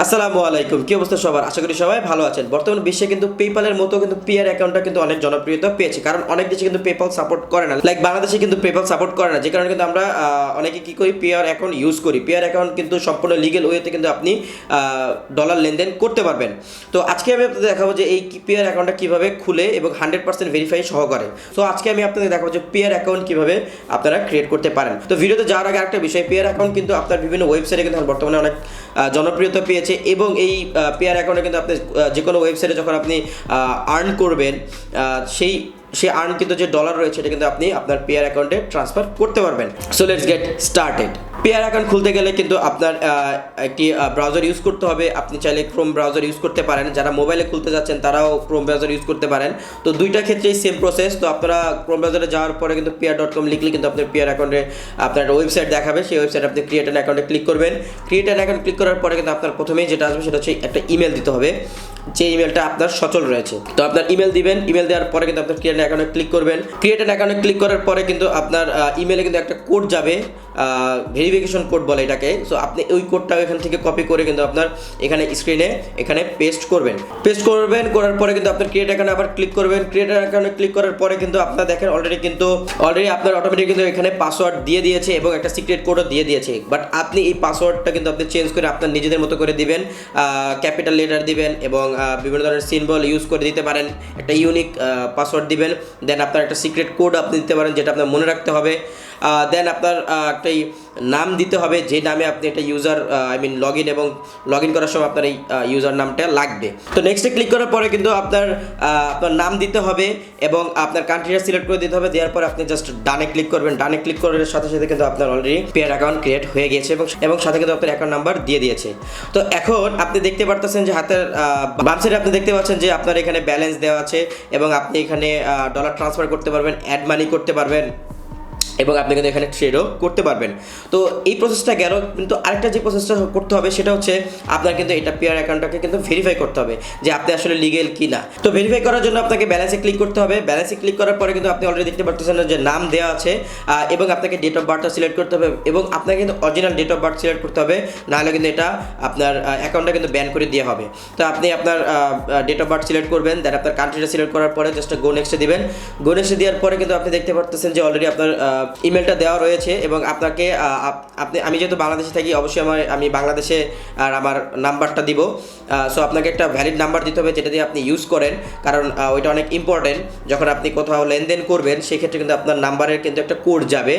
আসসালামু আলাইকুম, কি অবস্থা সবার? আশা করি সবাই ভালো আছেন। বর্তমান বিশ্বে কিন্তু পেপ্যালের মতো কিন্তু পিয়ার অ্যাকাউন্টটা কিন্তু অনেক জনপ্রিয়তা পেয়েছে, কারণ অনেক দেশে কিন্তু পেপ্যাল সাপোর্ট করে না। লাইক বাংলাদেশে কিন্তু পেপ্যাল সাপোর্ট করে না, যে কারণে কিন্তু আমরা অনেকে কি করি, পিয়ার অ্যাকাউন্ট ইউজ করি। পিয়ার অ্যাকাউন্ট কিন্তু সম্পূর্ণ লিগেল ওয়েতে কিন্তু আপনি ডলার লেনদেন করতে পারবেন। তো আজকে আমি আপনাদের দেখাবো যে এই পিয়ার অ্যাকাউন্টটা কীভাবে খুলে এবং 100% ভেরিফাই সহকারে। তো আজকে আমি আপনাদের দেখাবো যে পিয়ার অ্যাকাউন্ট কীভাবে আপনারা ক্রিয়েট করতে পারেন। তো ভিডিওতে যাওয়ার আগে একটা বিষয়, পিয়ার অ্যাকাউন্ট কিন্তু আপনার বিভিন্ন ওয়েবসাইটে কিন্তু বর্তমানে অনেক জনপ্রিয়তা পেয়েছে, এবং এই পেয়ার অ্যাকাউন্টে কিন্তু আপনি যে কোনো ওয়েবসাইটে যখন আপনি আর্ন করবেন, সেই আর্ন কিন্তু যে ডলার রয়েছে এটা কিন্তু আপনি আপনার পেয়ার অ্যাকাউন্টে ট্রান্সফার করতে পারবেন। So let's get started. Pair account খুলতে গেলে কিন্তু আপনার একটি ব্রাউজার ইউজ করতে হবে। আপনি চাইলে ক্রোম ব্রাউজার ইউজ করতে পারেন, যারা মোবাইলে খুলতে যাচ্ছেন তারাও ক্রোম ব্রাউজার ইউজ করতে পারেন। তো দুইটা ক্ষেত্রেই সেম প্রসেস। তো আপনারা ক্রোম ব্রাউজারে যাওয়ার পরে কিন্তু peer.com লিখলে কিন্তু আপনার পেয়ার অ্যাকাউন্টে আপনার ওয়েবসাইট দেখাবে। সেই ওয়েবসাইট আপনি ক্রিয়েট অ্যান অ্যাকাউন্টে ক্লিক করবেন। ক্রিয়েট অ্যান অ্যাকাউন্ট ক্লিক করার পরে কিন্তু আপনার প্রথমেই যেটা আসবে সেটা হচ্ছে একটা ইমেল দিতে হবে, যে ইমেলটা আপনার সচল রয়েছে। তো আপনার ইমেল দিবেন, ইমেল দেওয়ার পরে কিন্তু আপনার ক্রিয়েট অ্যাকাউন্টে ক্লিক করবেন। ক্রিয়েট অ্যাকাউন্টে ক্লিক করার পরে কিন্তু আপনার ইমেলে কিন্তু একটা কোড যাবে, ভেরিফিকেশন কোড বলে এটাকে। সো আপনি ওই কোডটাও এখান থেকে কপি করে কিন্তু আপনার এখানে স্ক্রিনে এখানে পেস্ট করবেন। করার পরে কিন্তু আপনার ক্রিয়েট অ্যাকাউন্টে আবার ক্লিক করবেন। ক্রিয়েট অ্যাকাউন্টে ক্লিক করার পরে কিন্তু আপনার দেখেন অলরেডি আপনার অটোমেটিক কিন্তু এখানে পাসওয়ার্ড দিয়ে দিয়েছে এবং একটা সিক্রেট কোডও দিয়ে দিয়েছে। বাট আপনি এই পাসওয়ার্ডটা কিন্তু আপনি চেঞ্জ করে আপনার নিজেদের মতো করে দিবেন, ক্যাপিটাল লেটার দিবেন এবং বিভিন্ন ধরনের সিম্বল ইউজ করে দিতে পারেন। একটা ইউনিক পাসওয়ার্ড দিবেন, দেন আপনার একটা সিক্রেট কোড আপনি দিতে পারেন যেটা আপনার মনে রাখতে হবে। দেন আপনার একটা নাম দিতে হবে, যে নামে আপনি একটা ইউজার লগ ইন করার সময় আপনার এই ইউজার নামটা লাগবে। তো নেক্সটে ক্লিক করার পরে কিন্তু আপনার নাম দিতে হবে এবং আপনার কান্ট্রিটা সিলেক্ট করে দিতে হবে। দেওয়ার পরে আপনি জাস্ট ডানে ক্লিক করবেন। ডানে ক্লিক করার সাথে সাথে কিন্তু আপনার অলরেডি পেয়ার অ্যাকাউন্ট ক্রিয়েট হয়ে গেছে এবং সাথে কিন্তু আপনার অ্যাকাউন্ট নাম্বার দিয়ে দিয়েছে। তো এখন আপনি দেখতে পারতেছেন যে হাতের বাম সাইডে আপনি দেখতে পাচ্ছেন যে আপনার এখানে ব্যালেন্স দেওয়া আছে এবং আপনি এখানে ডলার ট্রান্সফার করতে পারবেন, অ্যাড মানি করতে পারবেন এবং আপনি কিন্তু এখানে ট্রেডও করতে পারবেন। তো এই প্রসেসটা গেল, কিন্তু আরেকটা যে প্রসেসটা করতে হবে সেটা হচ্ছে আপনার কিন্তু এটা পেয়ার অ্যাকাউন্টটাকে কিন্তু ভেরিফাই করতে হবে যে আপনি আসলে লিগেল কি না। তো ভেরিফাই করার জন্য আপনাকে ব্যালেন্সে ক্লিক করতে হবে। ব্যালেন্সে ক্লিক করার পরে কিন্তু আপনি অলরেডি দেখতে পাচ্ছেন যে নাম দেওয়া আছে এবং আপনাকে ডেট অফ বার্থটা সিলেক্ট করতে হবে এবং আপনাকে কিন্তু original date of birth select করতে হবে, নাহলে কিন্তু এটা আপনার অ্যাকাউন্টটা কিন্তু ব্যান করে দেওয়া হবে। তো আপনি আপনার ডেট অফ বার্থ সিলেক্ট করবেন, দেন আপনার কান্ট্রিটা সিলেক্ট করার পরে জাস্ট গো নেক্সটে দিবেন। গো নেক্সটে দেওয়ার পরে কিন্তু আপনি দেখতে পাচ্ছেন যে অলরেডি আপনার ইমেলটা দেওয়া রয়েছে এবং আপনাকে আমি যেহেতু বাংলাদেশে থাকি, অবশ্যই আমি বাংলাদেশে আর আমার নাম্বারটা দিব। সো আপনাকে একটা ভ্যালিড নাম্বার দিতে হবে যেটা দিয়ে আপনি ইউজ করেন, কারণ ওইটা অনেক ইম্পর্টেন্ট। যখন আপনি কোথাও লেনদেন করবেন সেক্ষেত্রে কিন্তু আপনার নাম্বারের কিন্তু একটা কোড যাবে,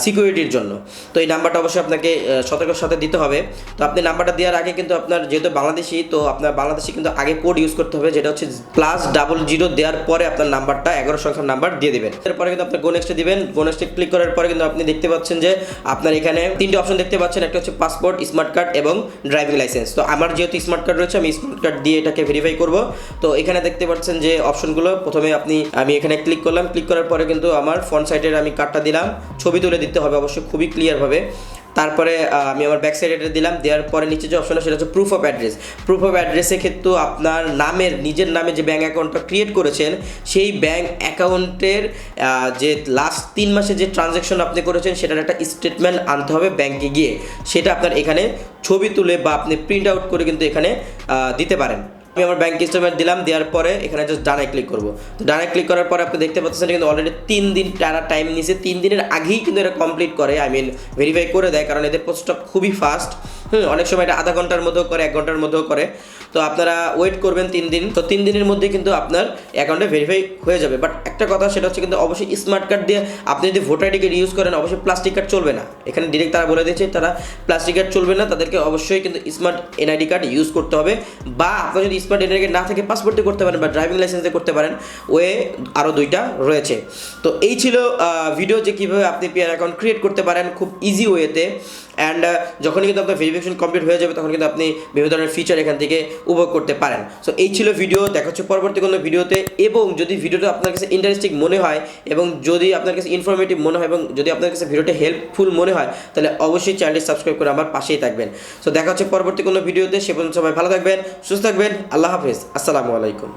সিকিউরিটির জন্য। তো এই নাম্বারটা অবশ্যই আপনাকে সতর্কের সাথে দিতে হবে। তো আপনি নাম্বারটা দেওয়ার আগে কিন্তু আপনার যেহেতু বাংলাদেশি, তো আপনার বাংলাদেশি কিন্তু আগে কোড ইউজ করতে হবে, যেটা হচ্ছে +00 দেওয়ার পরে আপনার নাম্বারটা 11 সংখ্যার নাম্বার দিয়ে দেবেন। এরপরে কিন্তু আপনার গো নেক্সটে দিবেন। গো নেক্সটে ক্লিক করার পরে কিন্তু আপনি দেখতে পাচ্ছেন যে আপনার এখানে তিনটে অপশন দেখতে পাচ্ছেন, একটা হচ্ছে পাসপোর্ট, স্মার্ট কার্ড এবং ড্রাইভিং লাইসেন্স। তো আমার যেহেতু স্মার্ট কার্ড রয়েছে, আমি স্মার্ট কার্ড দিয়ে এটাকে ভেরিফাই করব। তো এখানে দেখতে পাচ্ছেন যে অপশনগুলো, প্রথমে আমি এখানে ক্লিক করলাম। ক্লিক করার পরে কিন্তু আমার ফ্রন্ট সাইডের আমি কার্ডটা দিলাম, ছবি তুলে দিতে হবে অবশ্যই খুবই ক্লিয়ারভাবে। তারপরে আমি আমার ব্যাক সাইডে দিলাম। দেওয়ার পরে নিচে যে অপশন সেটা হচ্ছে proof of address. Proof of অ্যাড্রেসের ক্ষেত্রে আপনার নিজের নামে যে ব্যাঙ্ক অ্যাকাউন্টটা ক্রিয়েট করেছেন, সেই ব্যাঙ্ক অ্যাকাউন্টের যে লাস্ট 3 মাসে যে ট্রানজ্যাকশন আপনি করেছেন সেটার একটা স্টেটমেন্ট আনতে হবে ব্যাঙ্কে গিয়ে। সেটা আপনার এখানে ছবি তুলে বা আপনি প্রিন্ট আউট করে কিন্তু এখানে দিতে পারেন। আমি আমার ব্যাঙ্ক স্টেটমেন্ট দিলাম, দেওয়ার পরে এখানে জাস্ট ডানে ক্লিক করবো। তো ডানে ক্লিক করার পরে আপনি দেখতে পাচ্ছেন কিন্তু অলরেডি 3 দিন টানা টাইম নিয়েছে। 3 দিনের আগেই কিন্তু এটা কমপ্লিট করে, ভেরিফাই করে দেয়, কারণ এদের প্রসেসটা খুবই ফাস্ট। অনেক সময় এটা আধা ঘন্টার মধ্যেও করে, 1 ঘন্টার মধ্যেও করে। তো আপনারা ওয়েট করবেন 3 দিন। তো 3 দিনের মধ্যে কিন্তু আপনার অ্যাকাউন্টে ভেরিফাই হয়ে যাবে। বাট একটা কথা, সেটা হচ্ছে কিন্তু অবশ্যই স্মার্ট কার্ড দিয়ে আপনি যদি ভোটার আইডি কার্ড ইউজ করেন, অবশ্যই প্লাস্টিক কার্ড চলবে না। এখানে ডিরেক্ট তারা বলে দিয়েছে তারা প্লাস্টিক কার্ড চলবে না, তাদেরকে অবশ্যই কিন্তু স্মার্ট এনআইডি কার্ড ইউজ করতে হবে। বা আপনার যদি স্মার্ট এনআইডি কার্ড না থাকে, পাসপোর্ট দিয়ে করতে পারেন বা ড্রাইভিং লাইসেন্স দিয়ে করতে পারেন। আরও 2টা রয়েছে। তো এই ছিল ভিডিও যে কীভাবে আপনি পেয়ার অ্যাকাউন্ট ক্রিয়েট করতে পারেন খুব ইজি ওয়েতে। অ্যান্ড যখনই কিন্তু আপনার ভেরিফিকেশন কমপ্লিট হয়ে যাবে, তখন কিন্তু আপনি বিভিন্ন ধরনের ফিচার এখান থেকে উপভোগ করতে পারেন। সো এই ছিল ভিডিও, দেখা হচ্ছে পরবর্তী কোনো ভিডিওতে। এবং যদি ভিডিওটা আপনার কাছে ইন্টারেস্টিং মনে হয় এবং যদি আপনার কাছে ইনফরমেটিভ মনে হয় এবং যদি আপনার কাছে ভিডিওটা হেল্পফুল মনে হয়, তাহলে অবশ্যই চ্যানেলটি সাবস্ক্রাইব করে আমার পাশেই থাকবেন। সো দেখা হচ্ছে পরবর্তী কোনো ভিডিওতে। সে পর্যন্ত সবাই ভালো থাকবেন, সুস্থ থাকবেন। আল্লাহ হাফেজ, আসসালামু আলাইকুম।